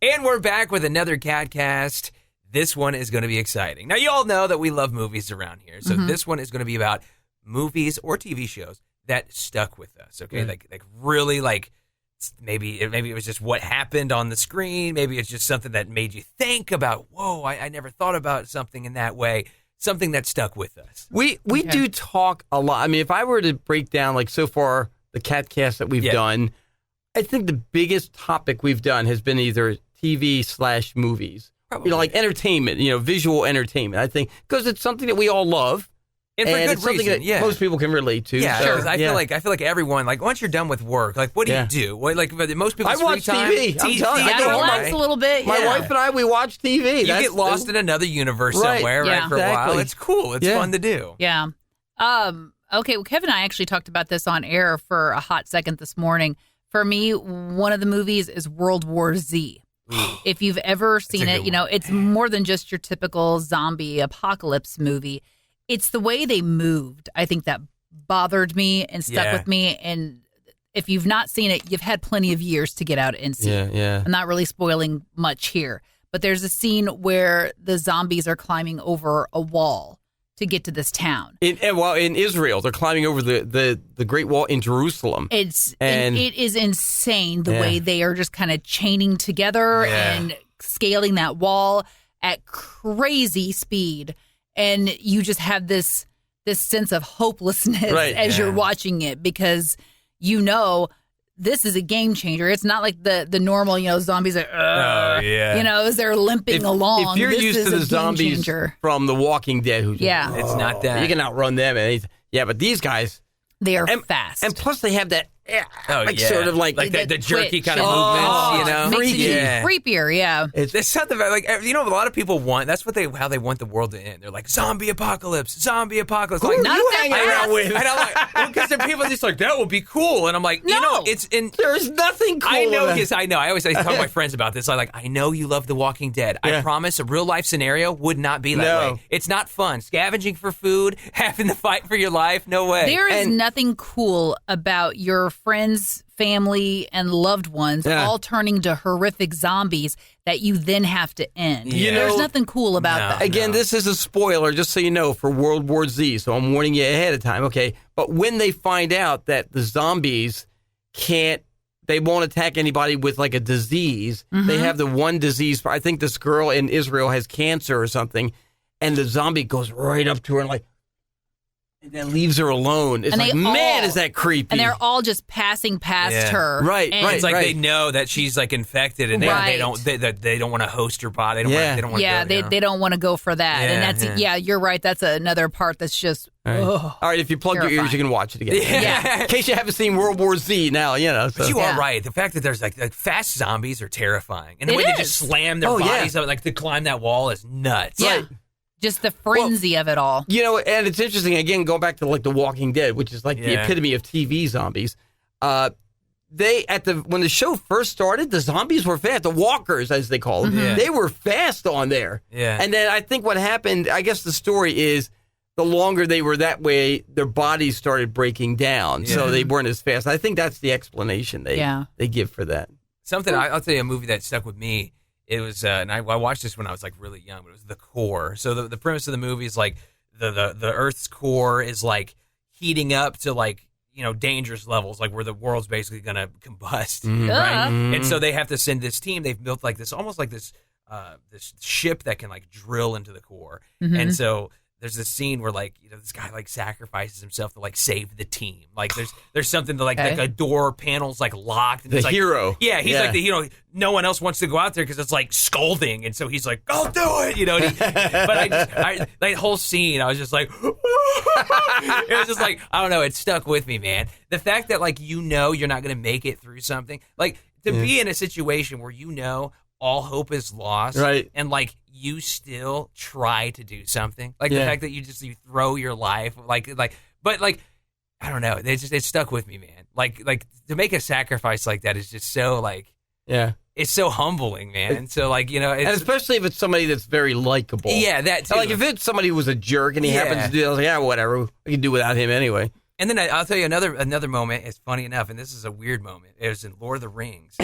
And we're back with another KATcast. This one is going to be exciting. Now, you all know that we love movies around here. So this one is going to be about movies or TV shows that stuck with us, okay? Like really, like, maybe it was just what happened on the screen. Maybe it's just something that made you think about, whoa, I never thought about something in that way. Something that stuck with us. We do talk a lot. I mean, if I were to break down, like, so far, the KATcast that we've done, I think the biggest topic we've done has been either TV/movies. Probably. You know, like entertainment, visual entertainment. I think because it's something that we all love. And for good it's something reason, that most people can relate to. Yeah, so, sure. I feel like everyone, like, once you're done with work, like, what do you do? What, like, most people, I watch TV. I'm telling you, I relax a little bit. My wife and I, we watch TV. You get lost in another universe somewhere, right? For a while. It's cool. It's fun to do. Yeah. Okay. Well, Kevin and I actually talked about this on air for a hot second this morning. For me, one of the movies is World War Z. If you've ever seen it, it's more than just your typical zombie apocalypse movie. It's the way they moved, I think, that bothered me and stuck with me. And if you've not seen it, you've had plenty of years to get out and see it. Yeah. I'm not really spoiling much here. But there's a scene where the zombies are climbing over a wall to get to this town. In Israel, they're climbing over the Great Wall in Jerusalem. It is insane the way they are just kind of chaining together and scaling that wall at crazy speed. And you just have this sense of hopelessness as you're watching it because this is a game changer. It's not like the normal, zombies are, as they're limping along. If you're this used is to the a zombies changer. from The Walking Dead, it's not that. You can outrun them. But these guys. They are fast. And plus they have that, sort of like the jerky kind of movements, Makes it creepier, yeah. It's something like, a lot of people want, that's how they want the world to end. They're like, zombie apocalypse. Who like, are you hanging around with? And I'm like, because there are people just like, that would be cool. And I'm like, it's in. There's nothing cool. I know, I know. I always talk to my friends about this. I'm like, I know you love The Walking Dead. I promise a real life scenario would not be that way. It's not fun. Scavenging for food, having to fight for your life, no way. There is nothing cool about your friends, family, and loved ones all turning to horrific zombies that you then have to end. There's nothing cool about that. Again, this is a spoiler, just so you know, for World War Z, so I'm warning you ahead of time, okay? But when they find out that the zombies they won't attack anybody with like a disease, they have the one disease. I think this girl in Israel has cancer or something, and the zombie goes right up to her and and then leaves her alone. It's like, man, is that creepy. And they're all just passing past her. Right. It's like they know that she's like infected and they don't want to host her body. They don't want they don't want to go for that. And that's you're right. That's another part that's just all right, if you plug your ears, you can watch it again. In case you haven't seen World War Z now, So. But you are right. The fact that there's like fast zombies are terrifying. And the way they just slam their bodies up to climb that wall is nuts. Yeah. Right. Just the frenzy of it all. And it's interesting, again, going back to like The Walking Dead, which is like the epitome of TV zombies. When the show first started, the zombies were fast. The walkers, as they call them, they were fast on there. Yeah. And then I think what happened, I guess the story is, the longer they were that way, their bodies started breaking down, so they weren't as fast. I think that's the explanation they give for that. Something I'll tell you, a movie that stuck with me. It was, and I watched this when I was like really young, but it was The Core. So the premise of the movie is like the Earth's core is like heating up to like, dangerous levels, like where the world's basically going to combust, right? And so they have to send this team. They've built like this, almost like this ship that can like drill into the core. And so there's this scene where like, this guy like sacrifices himself to like save the team. Like there's something to like a door panel's like locked. And the it's like, hero. Yeah, he's like the no one else wants to go out there because it's like scalding, and so he's like, I'll do it, But that whole scene, I was just like, it was just like, I don't know, it stuck with me, man. The fact that like you're not gonna make it through something, like to be in a situation where all hope is lost, right? And like you still try to do something, like the fact that you throw your life, but I don't know, it stuck with me, man. Like to make a sacrifice like that is just so like, it's so humbling, man. And so like and especially if it's somebody that's very likable. Yeah, that too. Like if it's somebody who was a jerk and he happens to do, I was like, whatever, we can do without him anyway. And then I'll tell you another moment. It's funny enough, and this is a weird moment. It was in Lord of the Rings,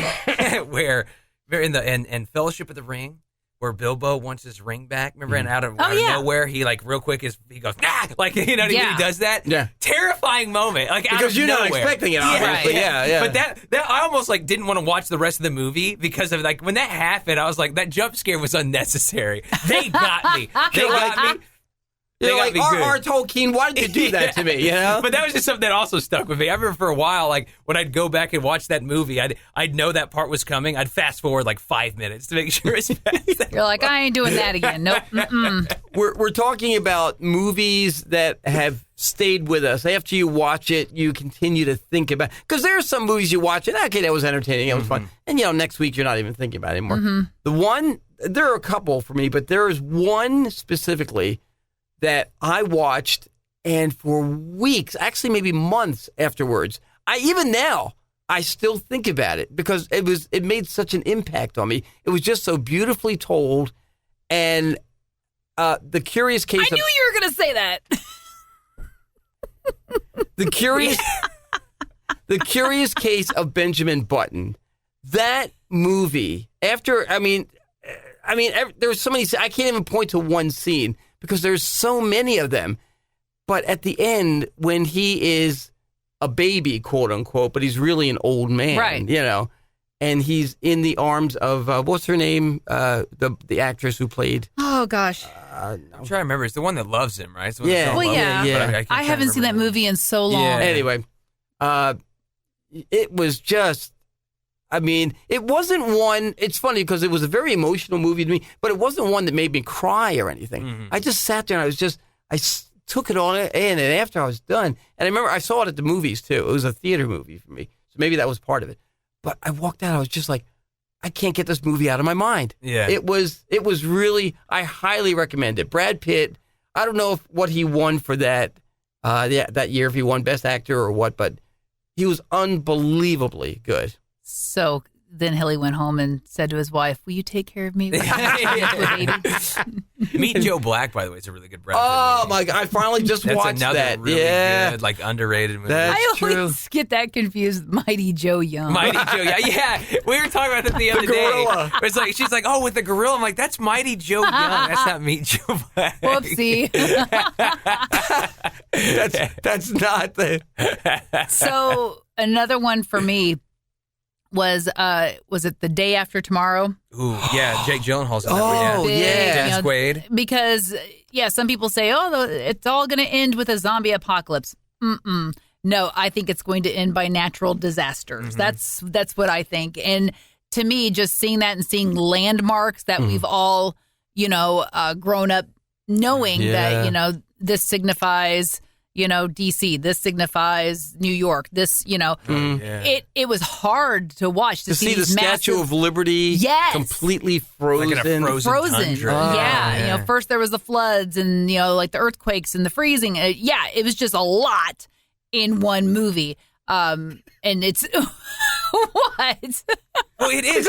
where in Fellowship of the Ring, where Bilbo wants his ring back. Remember, and out of nowhere, he like real quick he goes, nah! Like, you know what I mean? He does that. Yeah. Terrifying moment. Like, because you're not expecting it, obviously. Yeah. But that I almost like didn't want to watch the rest of the movie because of like when that happened, I was like, that jump scare was unnecessary. They got me. They got me. You're like, R. Tolkien, why did you do that to me? You know? But that was just something that also stuck with me. I remember for a while, like when I'd go back and watch that movie, I'd know that part was coming. I'd fast forward like 5 minutes to make sure it's past. You're like, I ain't doing that again. Nope. We're talking about movies that have stayed with us. After you watch it, you continue to think about. Because there are some movies you watch and okay, that was entertaining, that was fun, and next week you're not even thinking about it anymore. There are a couple for me, but there is one specifically that I watched, and for weeks, actually maybe months afterwards, even now, I still think about it because it made such an impact on me. It was just so beautifully told, and the curious case. I knew you were going to say that. The curious case of Benjamin Button. That movie. There's so many. I can't even point to one scene, because there's so many of them. But at the end, when he is a baby, quote unquote, but he's really an old man, right? And he's in the arms of, what's her name? The actress who played. Oh, gosh. I'm trying to remember. It's the one that loves him, right? Yeah. I haven't seen that movie in so long. Yeah. Anyway, it was just, it wasn't one. It's funny because it was a very emotional movie to me, but it wasn't one that made me cry or anything. Mm-hmm. I just sat there and I took it on in, and after I was done, and I remember I saw it at the movies too. It was a theater movie for me, so maybe that was part of it. But I walked out, I was just like, I can't get this movie out of my mind. Yeah, it was really. I highly recommend it. Brad Pitt. I don't know what he won for that that year, if he won Best Actor or what, but he was unbelievably good. So then Hilly went home and said to his wife, will you take care of me? Meet Joe Black, by the way, is a really good Brad Pitt movie. My God, I finally just watched that. Really good, like underrated movie. I always get that confused with Mighty Joe Young. Mighty Joe, yeah. We were talking about that the other day. It's like, she's like, oh, with the gorilla. I'm like, that's Mighty Joe Young. That's not Meet Joe Black. Whoopsie. that's not the... So another one for me was it The Day After Tomorrow? Ooh, yeah, Jake Gyllenhaal's in that one. Dennis Quaid. Because, some people say, it's all going to end with a zombie apocalypse. No, I think it's going to end by natural disasters. Mm-hmm. That's what I think. And to me, just seeing that and seeing landmarks that we've all, grown up knowing that, this signifies... DC, this signifies New York, this, it was hard to watch. To see the Statue of Liberty completely frozen. Like in a frozen tundra. First there was the floods and, like the earthquakes and the freezing. It was just a lot in one movie. And it's... What? Well, it is.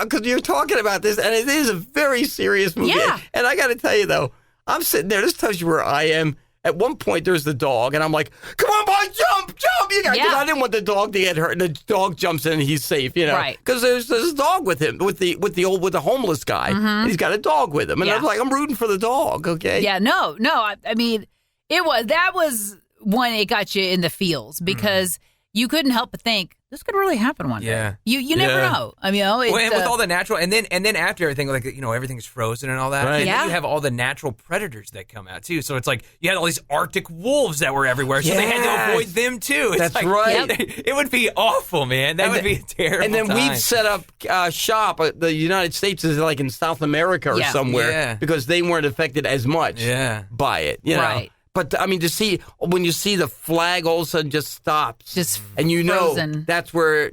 Because you're talking about this, and it is a very serious movie. Yeah. And I got to tell you, though, I'm sitting there. This tells you where I am. At one point, there's the dog, and I'm like, "Come on, boy, jump! Because I didn't want the dog to get hurt. And the dog jumps in, and he's safe, Right? Because there's a dog with him, with the homeless guy. And he's got a dog with him, and I'm like, I'm rooting for the dog. Okay? Yeah, no. That was one. It got you in the feels because you couldn't help but think this could really happen one day. You never know. And with all the natural, and then after everything, like everything's frozen and all that. Right. And then you have all the natural predators that come out too. So it's like you had all these Arctic wolves that were everywhere, so they had to avoid them too. It's That's right. It would be awful, man. That would be terrible. And then we've set up shop. The United States is like in South America or somewhere because they weren't affected as much by it. Right. But to see when you see the flag all of a sudden just stops, and frozen. That's where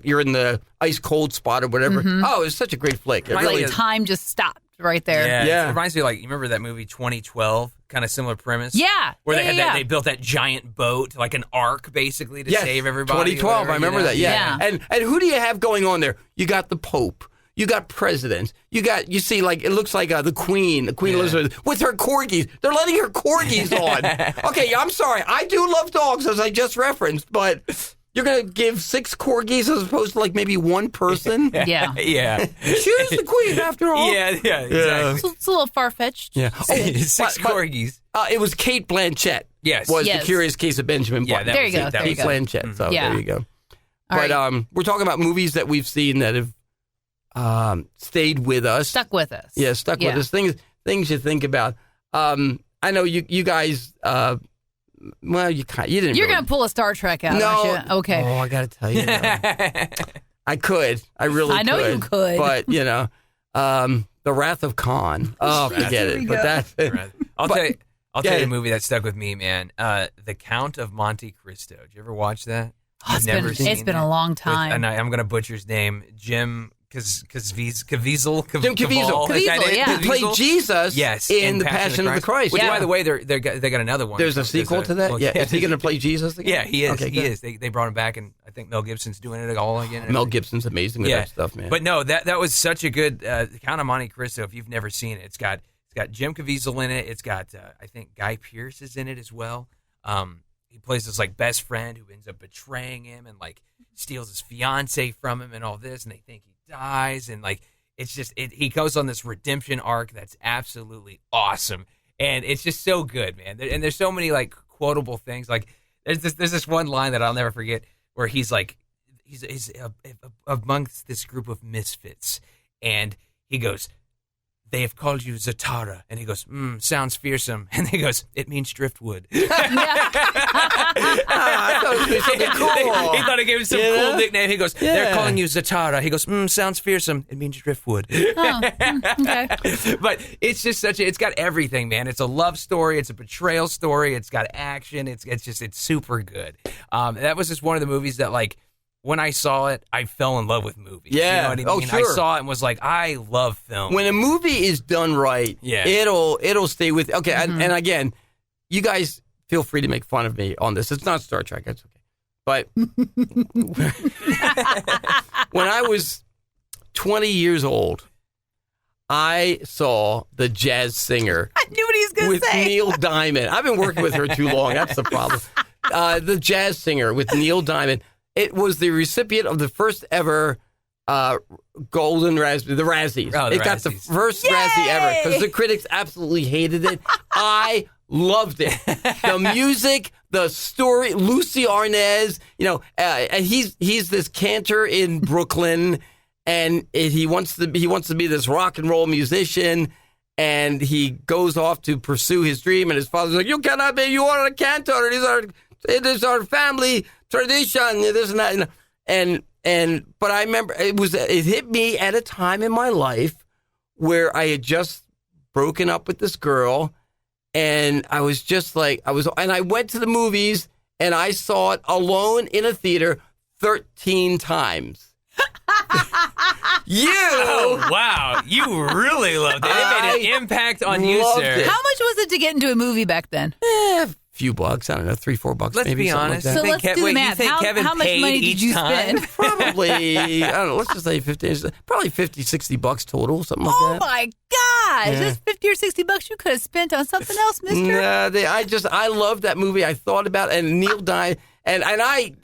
you're in the ice cold spot or whatever. Oh, it's such a great flick. It really is. Time just stopped right there. Yeah. It reminds me you remember that movie 2012, kind of similar premise. Yeah, where they built that giant boat, like an ark, basically to save everybody. 2012, whatever, I remember that. Yeah. And who do you have going on there? You got the Pope. You got presidents. You see, it looks like the Queen Elizabeth, with her corgis. They're letting her corgis on. Okay, I'm sorry. I do love dogs, as I just referenced, but You're gonna give 6 corgis as opposed to like maybe one person. Yeah. Yeah. Choose the queen after all. Yeah, exactly. It's a little far-fetched. Yeah. Six corgis. It was Kate Blanchett. Yes. Was The Curious Case of Benjamin Button. There you go. Kate Blanchett. So Yeah. there you go. All But right. we're talking about movies that we've seen that have stayed with us. Stuck with us. Yeah, stuck with us. Things you think about. I know you guys. Well, you didn't. You're really. going to pull a Star Trek out, No. aren't you? Okay. Oh, I got to tell you. I could. I really could. I know you could. But, The Wrath of Khan. Oh, forget it. But that's I'll tell you a movie that stuck with me, man. The Count of Monte Cristo. Did you ever watch that? It's been a long time. And I'm going to butcher his name. Jim Caviezel. Jim Caviezel. Yeah. He played Jesus in The Passion of the Christ. Which, by the way, they got another one. There's a sequel to that? Yeah. Is he going to play Jesus again? Yeah, he is. Okay, he is. They brought him back, and I think Mel Gibson's doing it all again. Mel Gibson's amazing with that stuff, man. But no, that was such a good The Count of Monte Cristo. If you've never seen it, it's got Jim Caviezel in it. It's got I think Guy Pearce is in it as well. He plays this like best friend who ends up betraying him and like steals his fiance from him and all this, and they think he dies, and like it's just he goes on this redemption arc that's absolutely awesome, and it's just so good, man. And there's so many like quotable things. Like there's this one line that I'll never forget where he's like he's amongst this group of misfits, and he goes, "They have called you Zatara," and he goes, "Sounds fearsome," and he goes, "It means driftwood." I thought it was something cool. He thought it gave him some cool nickname. He goes, "They're calling you Zatara." He goes, "Sounds fearsome." It means driftwood. Okay. But it's just it's got everything, man. It's a love story. It's a betrayal story. It's got action. It's super good. That was just one of the movies that like, when I saw it, I fell in love with movies. Yeah. You know what I mean? Oh, sure. I saw it and was like, I love film. When a movie is done right, it'll stay with. Okay, and again, you guys feel free to make fun of me on this. It's not Star Trek. That's okay. But when I was 20 years old, I saw The Jazz Singer. I knew what he was going to with say. Neil Diamond. I've been working with her too long. That's the problem. The Jazz Singer with Neil Diamond. It was the recipient of the first ever Golden Raspberry, the Razzies. Oh, it got the first Razzie ever because the critics absolutely hated it. I loved it. The music, the story, Lucy Arnaz. And he's this cantor in Brooklyn, and he wants to be this rock and roll musician. And he goes off to pursue his dream, and his father's like, "You cannot be. You are a cantor. It is our family tradition." This and that. But I remember it hit me at a time in my life where I had just broken up with this girl, and I was just like and I went to the movies and I saw it alone in a theater 13 times. Oh, wow. You really loved it. It made an impact on you, sir. it. How much was it to get into a movie back then? A few bucks. I don't know, $3-4 Let's maybe. be Something honest. Like that. So let's do the math. You think Kevin how much paid money did each you time? spend? Probably, I don't know, let's just say probably $50-$60 total, something like Oh that. my gosh! Yeah. That's $50 or $60 you could have spent on something else, Mister. Nah, I love that movie. I thought about it, and Neil Diamond, and I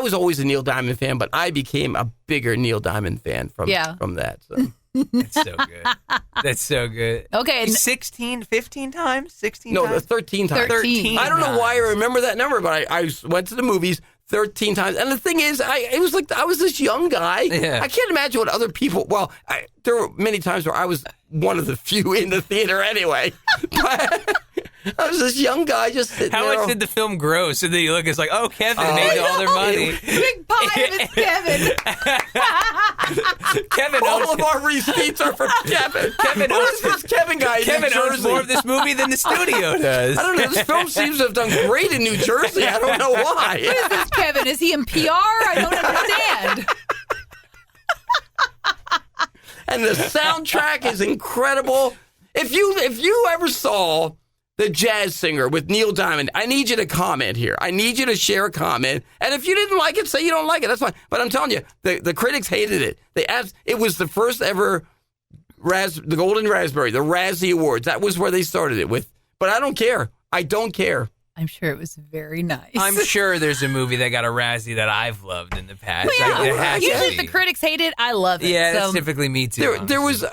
was always a Neil Diamond fan, but I became a bigger Neil Diamond fan from that. So. That's so good. That's so good. Okay. 15 times? 16 No, times? 13 times. 13. I don't know why I remember that number, but I went to the movies 13 times. And the thing is, it was like I was this young guy. Yeah. I can't imagine what other people. Well, there were many times where I was one of the few in the theater anyway. But I was this young guy just sitting there. How much did the film gross? And then you look, it's like, oh, Kevin made all their money. Big pie of it's Kevin. Kevin All owns, of our receipts are for Kevin. Kevin Who owns- is this Kevin guy in Kevin New owns Jersey? more of this movie than the studio does. I don't know. This film seems to have done great in New Jersey. I don't know why. This Kevin, is he in PR? I don't understand. And the soundtrack is incredible. If you ever saw The Jazz Singer with Neil Diamond, I need you to comment here. I need you to share a comment. And if you didn't like it, say you don't like it. That's fine. But I'm telling you, the critics hated it. It was the first ever the Golden Raspberry, the Razzie Awards. That was where they started it with. But I don't care. I don't care. I'm sure it was very nice. I'm sure there's a movie that got a Razzie that I've loved in the past. Well, There has to usually be. if the critics hate it, I love it. Yeah, so. that's typically me too. There was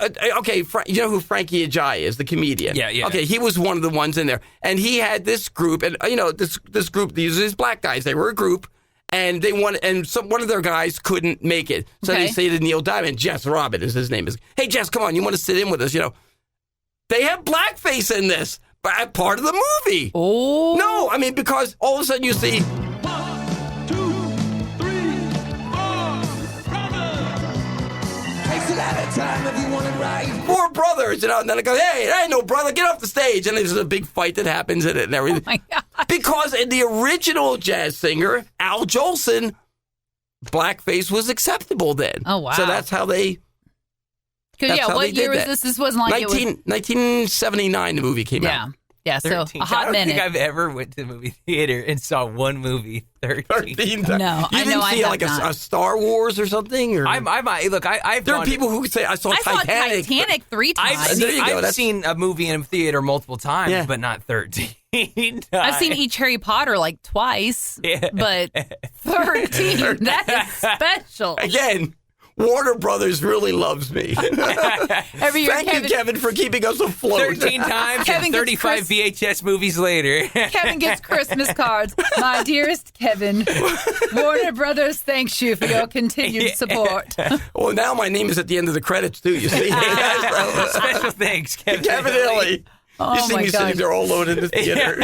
you know who Frankie Ajayi is, the comedian. Yeah. Okay, he was one of the ones in there, and he had this group, and this group. These black guys. They were a group, and they wanted, and one of their guys couldn't make it, so they say to Neil Diamond, Jess Robin is his name. Hey Jess, come on, you want to sit in with us? They have blackface in this. Part of the movie. Oh. No, I mean, because all of a sudden you see... 1, 2, 3, 4, brothers. Takes a lot of time if you want it right. 4 brothers, and then I go, hey, there ain't no brother, get off the stage. And there's a big fight that happens in it and everything. Oh, my God. Because in the original jazz singer, Al Jolson, blackface was acceptable then. Oh, wow. So that's how they... Because, what year was this? This wasn't like 1979, the movie came out. Yeah, so 13. a hot I don't minute. think I've ever went to the movie theater and saw one movie 13 times. No, You I didn't know I see have like not. a Star Wars or something? Or? I've there are people who say, I saw Titanic. Saw Titanic 3 times. There you go. I've seen a movie in a theater multiple times, but not 13 times. I've seen each Harry Potter like twice, Yeah. but 13, that is special. Again, Warner Brothers really loves me. Every year, Thank you, Kevin, for keeping us afloat. 13 times Kevin and gets 35 VHS movies later. Kevin gets Christmas cards. My dearest Kevin, Warner Brothers thanks you for your continued support. Well, now my name is at the end of the credits, too, you see. Special thanks, Kevin Hilly. Oh, You see my me sitting gosh. there all alone in the theater.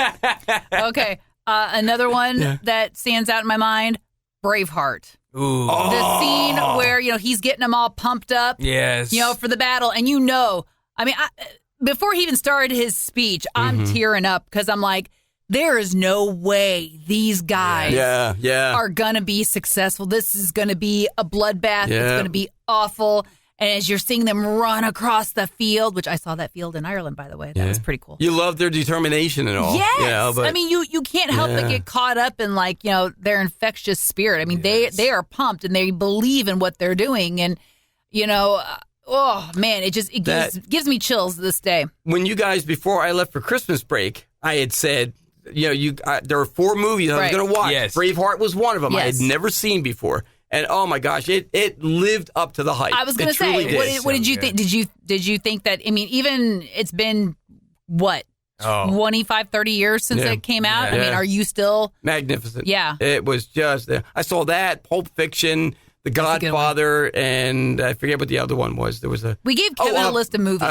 Okay, another one that stands out in my mind, Braveheart. Ooh. The scene where, he's getting them all pumped up, Yes. for the battle. And before he even started his speech, I'm tearing up because I'm like, there is no way these guys are going to be successful. This is going to be a bloodbath. Yeah. It's going to be awful. And as you're seeing them run across the field, which I saw that field in Ireland, by the way. That was pretty cool. You love their determination and all. Yes. Yeah, but you can't help but get caught up in their infectious spirit. I mean, they are pumped and they believe in what they're doing. And, oh, man, it gives me chills to this day. when you guys, before I left for Christmas break, I had said, there were 4 movies I was going to watch. Yes. Braveheart was one of them I had Yes. never seen before. And oh my gosh, it lived up to the hype. I was going to It truly say, did. what did you think? Did you think that? I mean, even it's been what 25, 30 years since it came out. Yeah. I mean, are you still Magnificent? Yeah. It was just. I saw that Pulp Fiction, The That's a good one. Godfather, and I forget what the other one was. There was a. We gave Kevin a list of movies.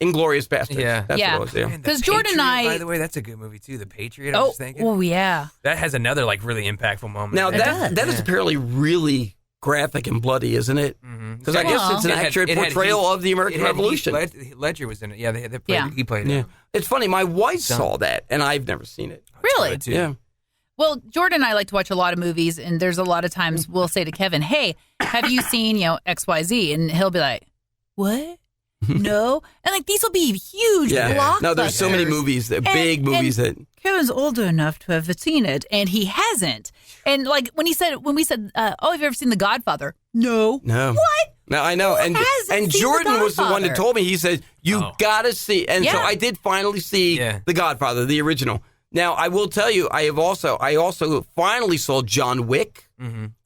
Inglourious Basterds. Yeah. That's Yeah. what it was. Yeah. Man, The 'Cause Jordan and Patriot, I- by the way, that's a good movie too. The Patriot. I was thinking. Oh yeah. That has another really impactful moment. Now in it. that is apparently really graphic and bloody, isn't it? Because I guess it's an It had- accurate it had portrayal Heath- of the American it had Revolution. Heath Ledger was in it. Yeah, Yeah. he played Yeah, it. it's funny. My wife saw that, and I've never seen it. Really? Good, too. Yeah. Well, Jordan and I like to watch a lot of movies, and there's a lot of times we'll say to Kevin, "Hey, have you seen XYZ?" And he'll be like, "What? No." And these will be huge blockbusters. No, there's so many movies, big movies that. Kevin's older enough to have seen it, and he hasn't. And when we said, "Oh, have you ever seen The Godfather?" No. No. What? No, I know. Who hasn't And seen Jordan The was the one that Godfather? told me. He said, "You gotta see." And so Yeah. I did finally see The Godfather, the original. Now I will tell you, I also finally saw John Wick,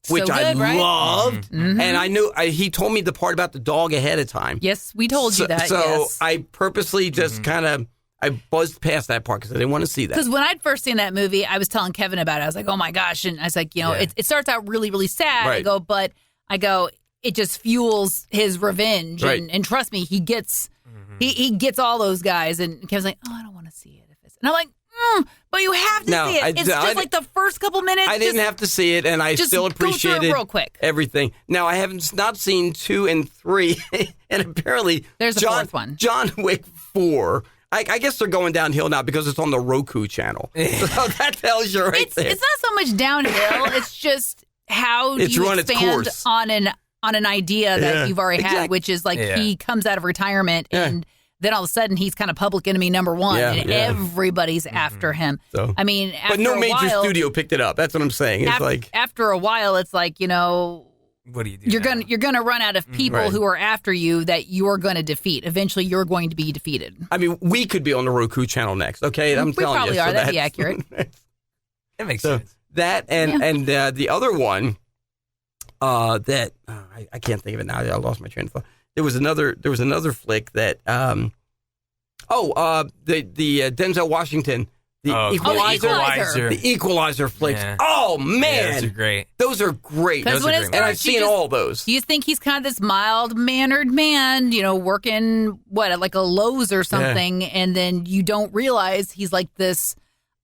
which So I good, right? loved, and I knew he told me the part about the dog ahead of time. Yes, we told you that. So yes. I purposely just kind of I buzzed past that part because I didn't want to see that. Because when I'd first seen that movie, I was telling Kevin about it. I was like, "Oh my gosh!" And I was like, it starts out really, really sad. Right. I go, it just fuels his revenge, Right. and trust me, he gets he gets all those guys. And Kevin's like, "Oh, I don't want to see it." And I'm like, "But you have to No, see it. It's just like the first couple minutes." I didn't have to see it, and I just still go through it appreciated real quick. everything. Now I haven't not seen 2 and 3, and apparently There's a fourth one. John Wick 4. I guess they're going downhill now because it's on the Roku channel. So that tells you right there. It's not so much downhill. It's just how do It's you run its expand course. on an idea that you've already had, exactly. which is he comes out of retirement and then all of a sudden he's kind of public enemy number one, and everybody's after him. So- I mean, after But no a major while, studio picked it up. That's what I'm saying. It's like after a while, it's like what do you do? You're gonna run out of people who are after you that you're going to defeat. Eventually, you're going to be defeated. I mean, we could be on the Roku channel next. Okay, I'm telling you. We probably are. That'd be accurate. That makes sense. That and the other one that I can't think of it now. I lost my train of thought. There was another flick that the Denzel Washington. The Equalizer. The Equalizer flicks. Yeah. Oh, man. Yeah, those are great. Those are great. And I've seen all those. You think he's kind of this mild-mannered man, working, at like a Lowe's or something, and then you don't realize he's like this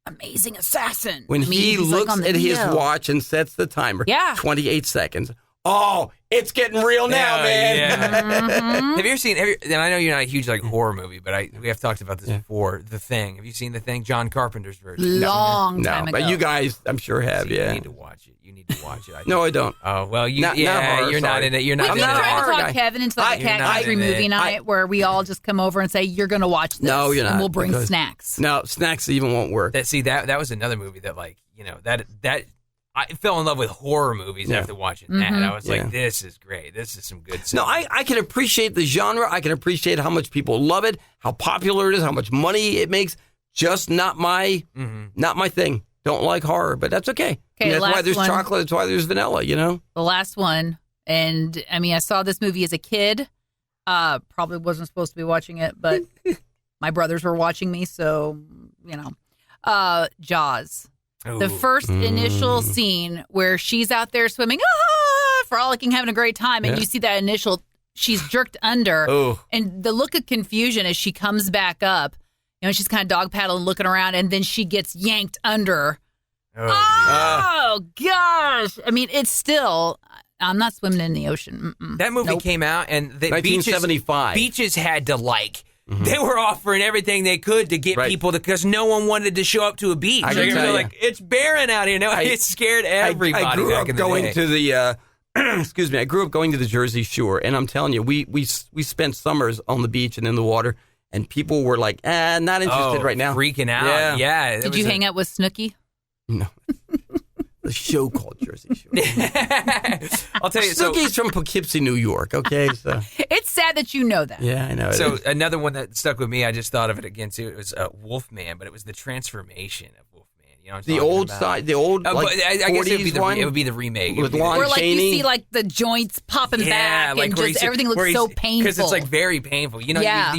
amazing assassin. When he looks at his watch and sets the timer, 28 seconds. Oh, it's getting real now, man. Yeah. Mm-hmm. Have you ever seen? And I know you're not a huge horror movie, but we have talked about this before. The Thing. Have you seen The Thing? John Carpenter's version. Long time ago. But you guys, I'm sure have. You need to watch it. You need to watch it. No, I don't. Oh well, you're not in it. You're not. We've been trying to talk Kevin into like a Cat Country movie night where we all just come over and say you're going to watch this. No, you're not. And we'll bring snacks. No, snacks even won't work. That was another movie that that. I fell in love with horror movies after watching that. I was like, this is great. This is some good stuff. No, I can appreciate the genre. I can appreciate how much people love it, how popular it is, how much money it makes. Just not my thing. Don't like horror, but that's okay. That's why there's chocolate. That's why there's vanilla, The last one. And, I saw this movie as a kid. Probably wasn't supposed to be watching it, but my brothers were watching me, so, Jaws. Ooh. The first initial scene where she's out there swimming, frolicking, having a great time, and you see that initial, she's jerked under, and the look of confusion as she comes back up, she's kind of dog paddling, looking around, and then she gets yanked under. Oh gosh! It's still. I'm not swimming in the ocean. That movie came out, and 1975. Beaches had to They were offering everything they could to get people because no one wanted to show up to a beach. They're like, it's barren out here. It scared everybody. I grew up going to the excuse me. I grew up going to the Jersey Shore, and I'm telling you, we spent summers on the beach and in the water, and people were like, not interested right now, freaking out. Yeah. Did you hang out with Snooki? No. The show called Jersey Shore. I'll tell you. Snooki's from Poughkeepsie, New York. Okay, so it's sad that you know that. Yeah, I know. So another one that stuck with me, I just thought of it again too. It was Wolfman, but it was the transformation of Wolfman. You know what I'm the old side, the old like I guess it would be the remake with Lon Where like Chaney. you see like the joints popping back and just everything looks so painful because it's like very painful. You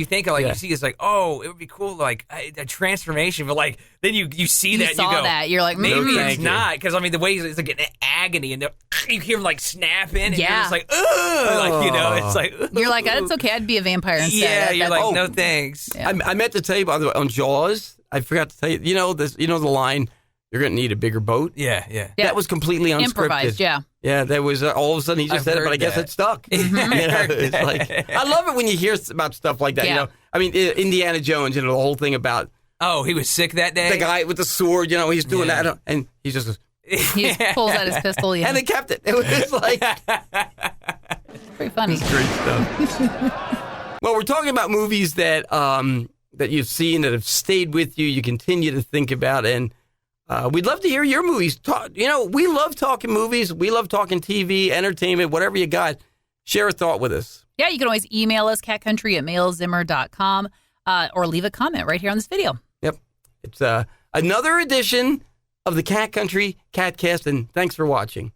think of you see it's like it would be cool like a transformation, but like then you see that you go that you're like maybe it's not because the way it's like an agony and you hear him like snapping and you're just like it's like you're like it's okay, I'd be a vampire instead. Yeah, you're like no thanks. Yeah. I meant to tell you by the way on Jaws. I forgot to tell you. You know the line. You're going to need a bigger boat. Yeah. That was completely unscripted. Improvised, yeah. Yeah, that was all of a sudden he just said it, but I guess it stuck. It's like I love it when you hear about stuff like that. Yeah. Indiana Jones. The whole thing about he was sick that day. The guy with the sword. He's doing that, and he just goes. He pulls out his pistol. Yeah. And they kept it. It was like pretty funny. It's great stuff. Well, we're talking about movies that that you've seen that have stayed with you. You continue to think about and. We'd love to hear your movies. We love talking movies. We love talking TV, entertainment, whatever you got. Share a thought with us. Yeah, you can always email us, catcountry@mailzimmer.com, or leave a comment right here on this video. Yep. It's another edition of the Cat Country KATcast, and thanks for watching.